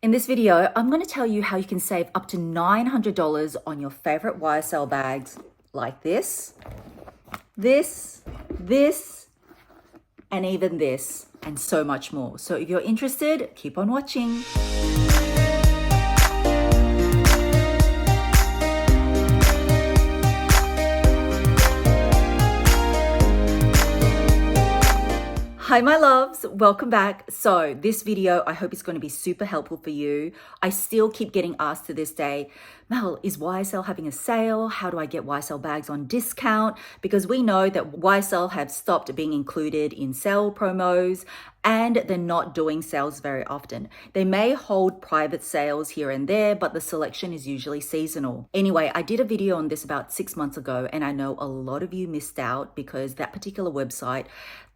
In this video, I'm going to tell you how you can save up to $900 on your favorite YSL bags like this, and even this, and so much more. So if you're interested, keep on watching. Hi my loves, welcome back. So this video, I hope it's going to be super helpful for you. I still keep getting asked to this day, Mel, is YSL having a sale? How do I get YSL bags on discount? Because we know that YSL have stopped being included in sale promos and they're not doing sales very often. They may hold private sales here and there, but the selection is usually seasonal. Anyway, I did a video on this about 6 months ago, and I know a lot of you missed out because that particular website,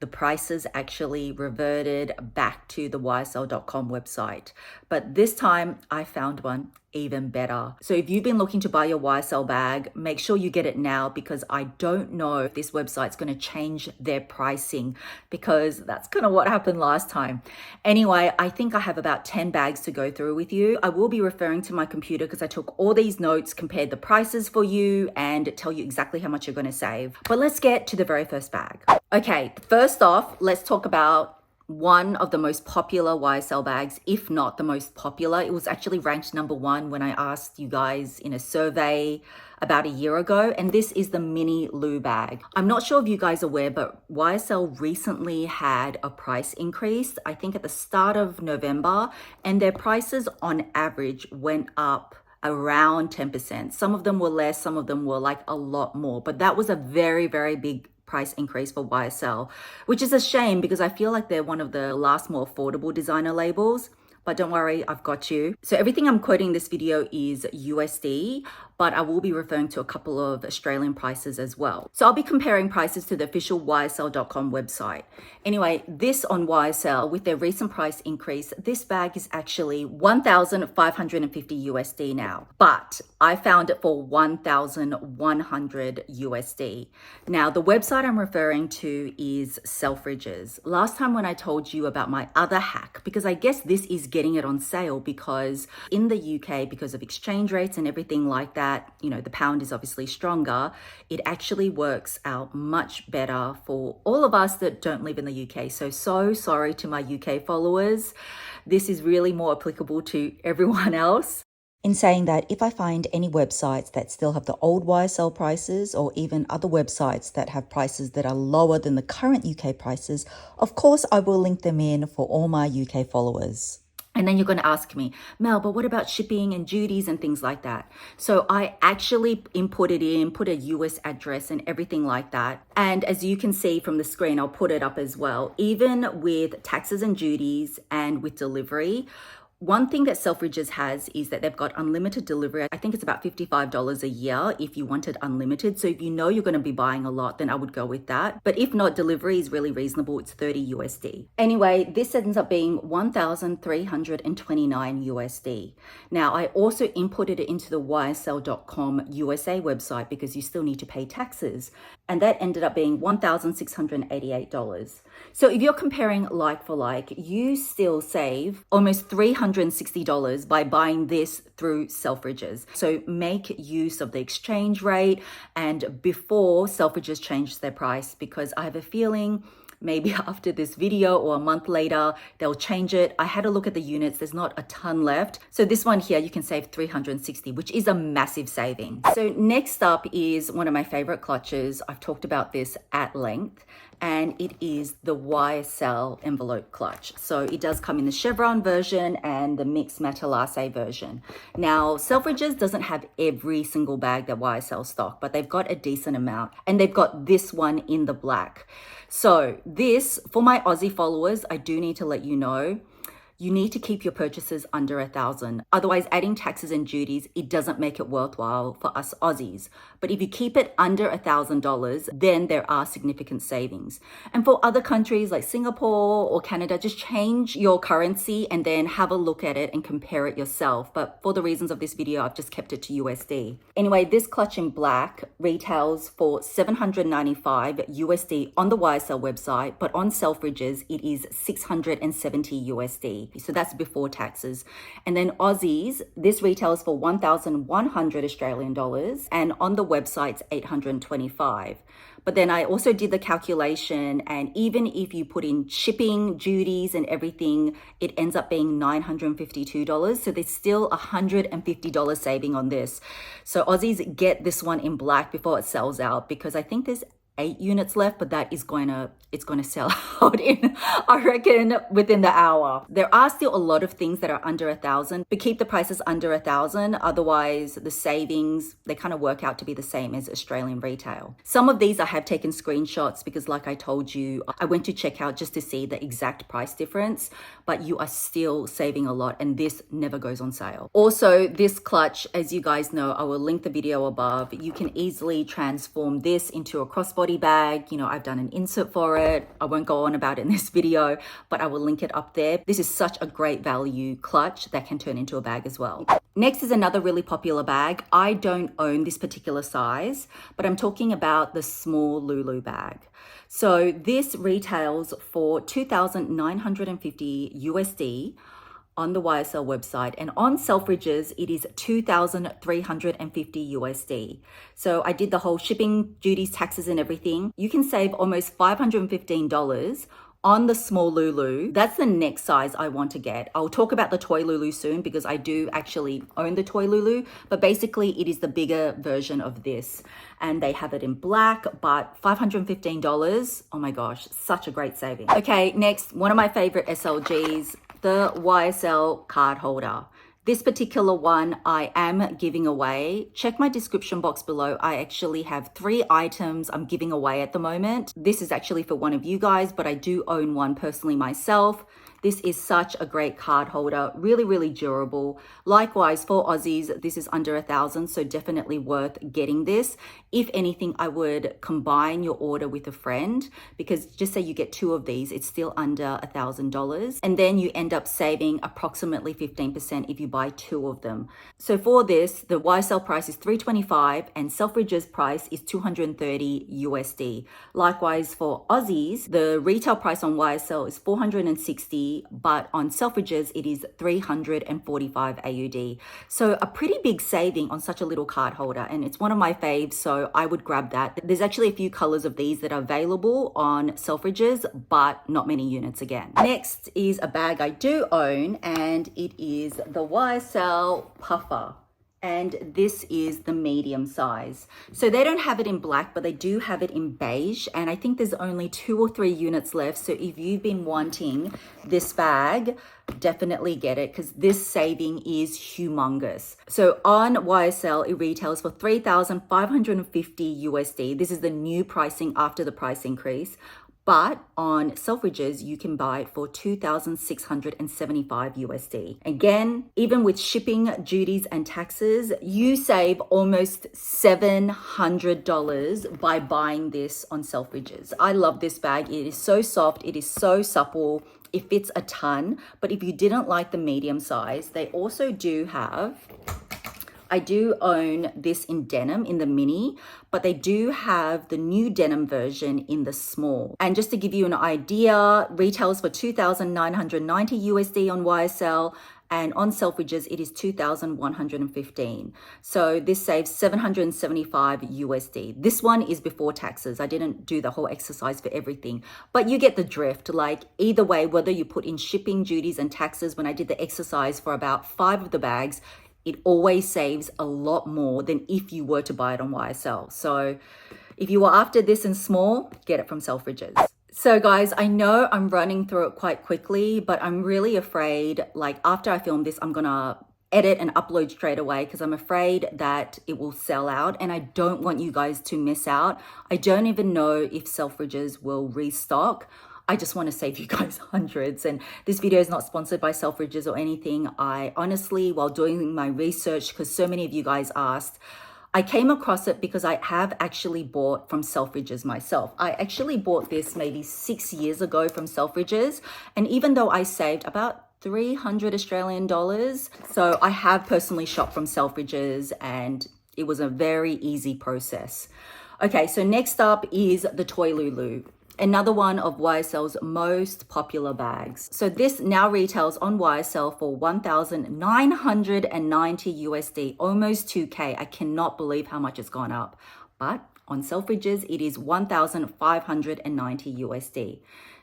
the prices actually reverted back to the YSL.com website. But this time I found one even better. So if you've been looking to buy your YSL bag, make sure you get it now, because I don't know if this website's going to change their pricing, because that's kind of what happened last time. Anyway, I think I have about 10 bags to go through with you. I will be referring to my computer because I took all these notes, compared the prices for you, and tell you exactly how much you're going to save. But let's get to the very first bag. Okay, first off, let's talk about one of the most popular YSL bags, if not the most popular. It was actually ranked #1 when I asked you guys in a survey about a year ago, and this is the mini Lulu bag. I'm not sure if you guys are aware, but YSL recently had a price increase, I think at the start of November, and their prices on average went up around 10%. Some of them were less, some of them were like a lot more, but that was a very, very big price increase for YSL, which is a shame because I feel like they're one of the last more affordable designer labels. But don't worry, I've got you. So everything I'm quoting in this video is USD, but I will be referring to a couple of Australian prices as well. So I'll be comparing prices to the official YSL.com website. Anyway, this on YSL, with their recent price increase, this bag is actually 1,550 USD now, but I found it for 1,100 USD. Now, the website I'm referring to is Selfridges. Last time when I told you about my other hack, because I guess this is getting it on sale, because in the UK, because of exchange rates and everything like that, you know, the pound is obviously stronger. It actually works out much better for all of us that don't live in the UK. So sorry to my UK followers. This is really more applicable to everyone else. In saying that, if I find any websites that still have the old YSL prices, or even other websites that have prices that are lower than the current UK prices, of course I will link them in for all my UK followers. And then you're going to ask me, Mel, but what about shipping and duties and things like that? So I actually put a US address and everything like that. And as you can see from the screen, I'll put it up as well. Even with taxes and duties and with delivery, one thing that Selfridges has is that they've got unlimited delivery. I think it's about $55 a year if you wanted unlimited. So if you know you're going to be buying a lot, then I would go with that. But if not, delivery is really reasonable. It's 30 USD. Anyway, this ends up being 1,329 USD. Now, I also inputted it into the YSL.com USA website because you still need to pay taxes. And that ended up being $1,688. So if you're comparing like for like, you still save almost $360 by buying this through Selfridges. So make use of the exchange rate, and before Selfridges changed their price, because I have a feeling maybe after this video or a month later, they'll change it. I had a look at the units. There's not a ton left. So this one here, you can save 360, which is a massive saving. So next up is one of my favorite clutches. I've talked about this at length, and it is the YSL envelope clutch. So it does come in the chevron version and the mixed matelasse version. Now, Selfridges doesn't have every single bag that YSL stock, but they've got a decent amount, and they've got this one in the black. So this, for my Aussie followers, I do need to let you know, you need to keep your purchases under 1,000. Otherwise, adding taxes and duties, it doesn't make it worthwhile for us Aussies. But if you keep it under $1,000, then there are significant savings. And for other countries like Singapore or Canada, just change your currency and then have a look at it and compare it yourself. But for the reasons of this video, I've just kept it to USD. Anyway, this clutch in black retails for $795 USD on the YSL website, but on Selfridges, it is $670 USD. USD. So that's before taxes. And then Aussies, this retails for 1,100 Australian dollars, and on the website's 825. But then I also did the calculation, and even if you put in shipping, duties, and everything, it ends up being $952. So there's still $150 saving on this. So Aussies, get this one in black before it sells out, because I think there's 8 units left, but that is it's going to sell out in, I reckon, within the hour. There are still a lot of things that are under 1,000, but keep the prices under 1,000. Otherwise, the savings, they kind of work out to be the same as Australian retail. Some of these I have taken screenshots because, like I told you, I went to check out just to see the exact price difference, but you are still saving a lot, and this never goes on sale. Also, this clutch, as you guys know, I will link the video above. You can easily transform this into a crossbody bag. You know, I've done an insert for it. I won't go on about it in this video, but I will link it up there. This is such a great value clutch that can turn into a bag as well. Next is another really popular bag. I don't own this particular size, but I'm talking about the small Lulu bag. So this retails for 2,950 USD on the YSL website, and on Selfridges it is 2,350 USD. So I did the whole shipping, duties, taxes, and everything. You can save almost $515 on the small Lulu. That's the next size I want to get. I'll talk about the toy Lulu soon because I do actually own the toy Lulu, but basically it is the bigger version of this, and they have it in black, but $515, oh my gosh, such a great saving. Okay, next, one of my favorite SLGs, the YSL card holder. This particular one I am giving away. Check my description box below. I actually have 3 items I'm giving away at the moment. This is actually for one of you guys, but I do own one personally myself. This is such a great card holder, really, really durable. Likewise, for Aussies, this is under 1,000, so definitely worth getting this. If anything, I would combine your order with a friend, because just say you get 2 of these, it's still under $1,000. And then you end up saving approximately 15% if you buy 2 of them. So for this, the YSL price is $325 and Selfridges price is $230 USD. Likewise, for Aussies, the retail price on YSL is $460, but on Selfridges it is $345 AUD. So a pretty big saving on such a little card holder, and it's one of my faves, so I would grab that. There's actually a few colors of these that are available on Selfridges, but not many units again. Next is a bag I do own, and it is the YSL Puffer. And this is the medium size. So they don't have it in black, but they do have it in beige. And I think there's only 2 or 3 units left. So if you've been wanting this bag, definitely get it, because this saving is humongous. So on YSL, it retails for 3,550 USD. This is the new pricing after the price increase. But on Selfridges, you can buy it for 2,675 USD. Again, even with shipping, duties, and taxes, you save almost $700 by buying this on Selfridges. I love this bag. It is so soft. It is so supple. It fits a ton. But if you didn't like the medium size, they also do have... I do own this in denim, in the mini, but they do have the new denim version in the small. And just to give you an idea, retails for 2,990 USD on YSL, and on Selfridges, it is 2,115. So this saves 775 USD. This one is before taxes. I didn't do the whole exercise for everything, but you get the drift. Like either way, whether you put in shipping, duties, and taxes, when I did the exercise for about 5 of the bags, it always saves a lot more than if you were to buy it on YSL. So if you are after this in small, get it from Selfridges. So guys, I know I'm running through it quite quickly, but I'm really afraid, like after I film this, I'm gonna edit and upload straight away because I'm afraid that it will sell out, and I don't want you guys to miss out. I don't even know if Selfridges will restock. I just want to save you guys hundreds, and this video is not sponsored by Selfridges or anything. I honestly, while doing my research, because so many of you guys asked, I came across it because I have actually bought from Selfridges myself. I actually bought this maybe 6 years ago from Selfridges, and even though I saved about 300 Australian dollars, so I have personally shopped from Selfridges, and it was a very easy process. Okay, so next up is the toy Lulu. Another one of YSL's most popular bags. So this now retails on YSL for 1,990 USD, almost 2K. I cannot believe how much it's gone up. But on Selfridges, it is 1,590 USD.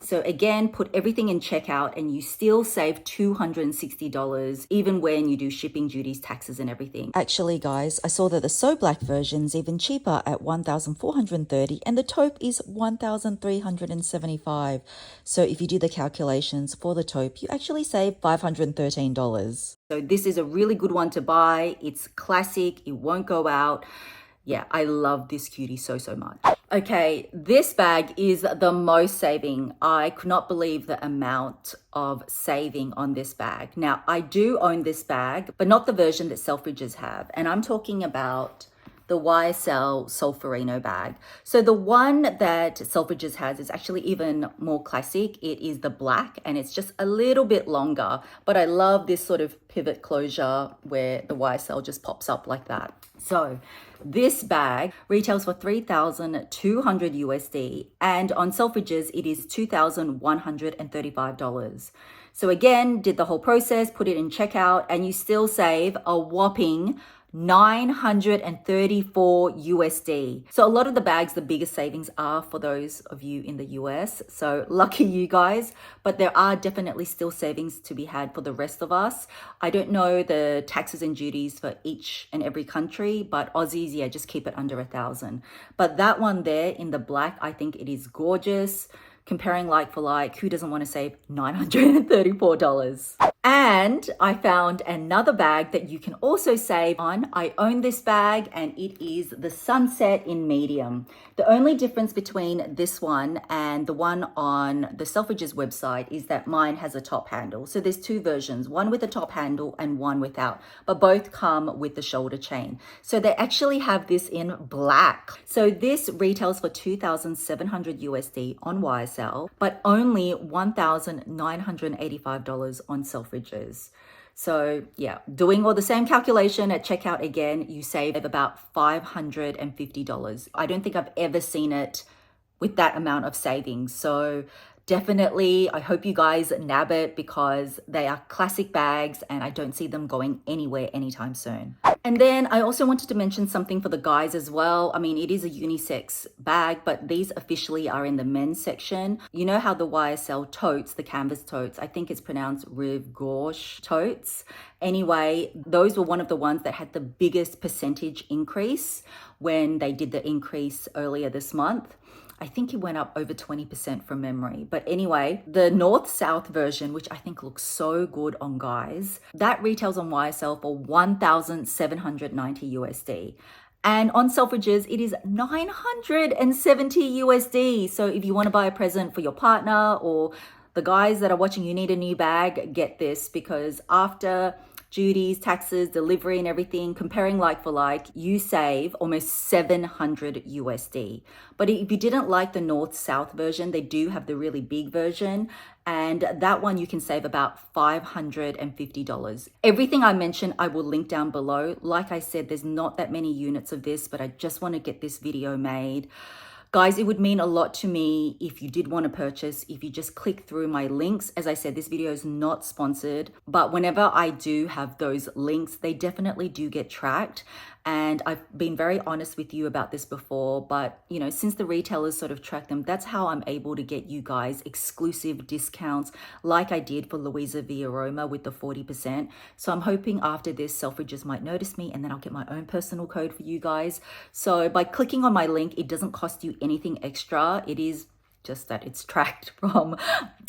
So again, put everything in checkout and you still save $260 even when you do shipping, duties, taxes and everything. Actually, guys, I saw that the So Black version is even cheaper at 1,430 and the taupe is 1,375. So if you do the calculations for the taupe, you actually save $513. So this is a really good one to buy. It's classic. It won't go out. Yeah, I love this cutie so much. Okay, this bag is the most saving. I could not believe the amount of saving on this bag. Now, I do own this bag, but not the version that Selfridges have. And I'm talking about the YSL Solferino bag. So the one that Selfridges has is actually even more classic. It is the black and it's just a little bit longer, but I love this sort of pivot closure where the YSL just pops up like that. So this bag retails for 3,200 USD and on Selfridges it is $2,135. So again, did the whole process, put it in checkout, and you still save a whopping 934 USD. So a lot of the bags, the biggest savings are for those of you in the US. So lucky you guys, but there are definitely still savings to be had for the rest of us. I don't know the taxes and duties for each and every country, but Aussies, yeah, just keep it under 1,000. But that one there in the black, I think it is gorgeous. Comparing like for like, who doesn't want to save $934? And I found another bag that you can also save on. I own this bag and it is the Sunset in medium. The only difference between this one and the one on the Selfridges website is that mine has a top handle. So there's two versions, one with a top handle and one without, but both come with the shoulder chain. So they actually have this in black. So this retails for 2,700 USD on YSL, but only $1,985 on Selfridges. So yeah, doing all the same calculation at checkout again, you save about $550. I don't think I've ever seen it with that amount of savings. So definitely, I hope you guys nab it because they are classic bags and I don't see them going anywhere anytime soon. And then I also wanted to mention something for the guys as well. I mean, it is a unisex bag, but these officially are in the men's section. You know how the YSL totes, the canvas totes, I think it's pronounced Rive Gauche totes. Anyway, those were one of the ones that had the biggest percentage increase when they did the increase earlier this month. I think it went up over 20% from memory. But anyway, the North-South version, which I think looks so good on guys, that retails on YSL for 1,790 USD. And on Selfridges, it is 970 USD. So if you want to buy a present for your partner or the guys that are watching, you need a new bag, get this, because after duties, taxes, delivery and everything, comparing like for like, you save almost 700 USD. But if you didn't like the North-South version, they do have the really big version. And that one you can save about $550. Everything I mentioned, I will link down below. Like I said, there's not that many units of this, but I just want to get this video made. Guys, it would mean a lot to me if you did want to purchase, if you just click through my links. As I said, this video is not sponsored, but whenever I do have those links, they definitely do get tracked. And I've been very honest with you about this before, but you know, since the retailers sort of track them, that's how I'm able to get you guys exclusive discounts like I did for Louisa V Aroma with the 40%. So I'm hoping after this, Selfridges might notice me and then I'll get my own personal code for you guys. So by clicking on my link, it doesn't cost you anything extra. It is just that it's tracked from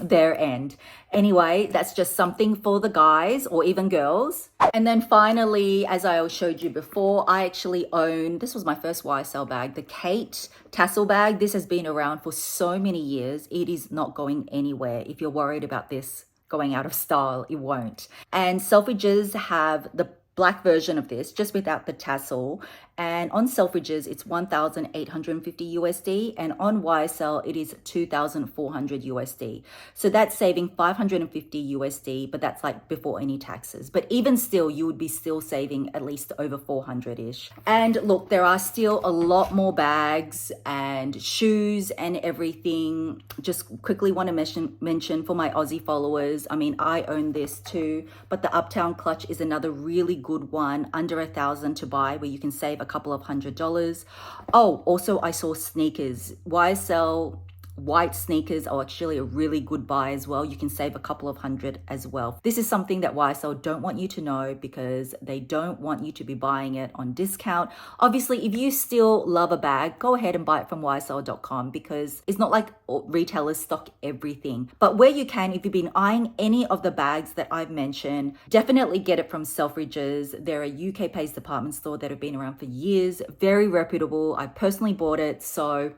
their end. Anyway, that's just something for the guys or even girls. And then finally, as I showed you before, I actually own, this was my first YSL bag, the Kate tassel bag. This has been around for so many years. It is not going anywhere. If you're worried about this going out of style, it won't. And Selfridges have the black version of this, just without the tassel. And on Selfridges, it's 1,850 USD. And on YSL, it is 2,400 USD. So that's saving 550 USD, but that's like before any taxes. But even still, you would be still saving at least over 400-ish. And look, there are still a lot more bags and shoes and everything. Just quickly want to mention for my Aussie followers, I mean, I own this too, but the Uptown clutch is another really good one, under 1,000 to buy, where you can save a couple of $100s. Oh, also I saw sneakers. YSL white sneakers are actually a really good buy as well. You can save a couple of $100 as well. This is something that YSL don't want you to know because they don't want you to be buying it on discount. Obviously, if you still love a bag, go ahead and buy it from ysl.com because it's not like retailers stock everything. But where you can, if you've been eyeing any of the bags that I've mentioned, definitely get it from Selfridges. They're a UK-based department store that have been around for years. Very reputable. I personally bought it, so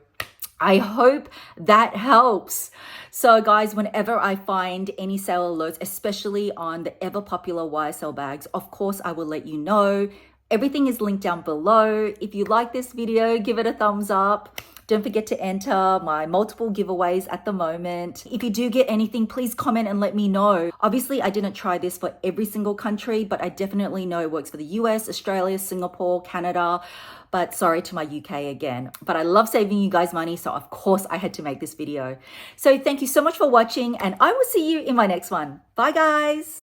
I hope that helps. So guys, whenever I find any sale alerts, especially on the ever popular YSL bags, of course, I will let you know. Everything is linked down below. If you like this video, give it a thumbs up. Don't forget to enter my multiple giveaways at the moment. If you do get anything, please comment and let me know. Obviously, I didn't try this for every single country, but I definitely know it works for the US, Australia, Singapore, Canada. But sorry to my UK again. But I love saving you guys money, so of course I had to make this video. So thank you so much for watching, and I will see you in my next one. Bye, guys.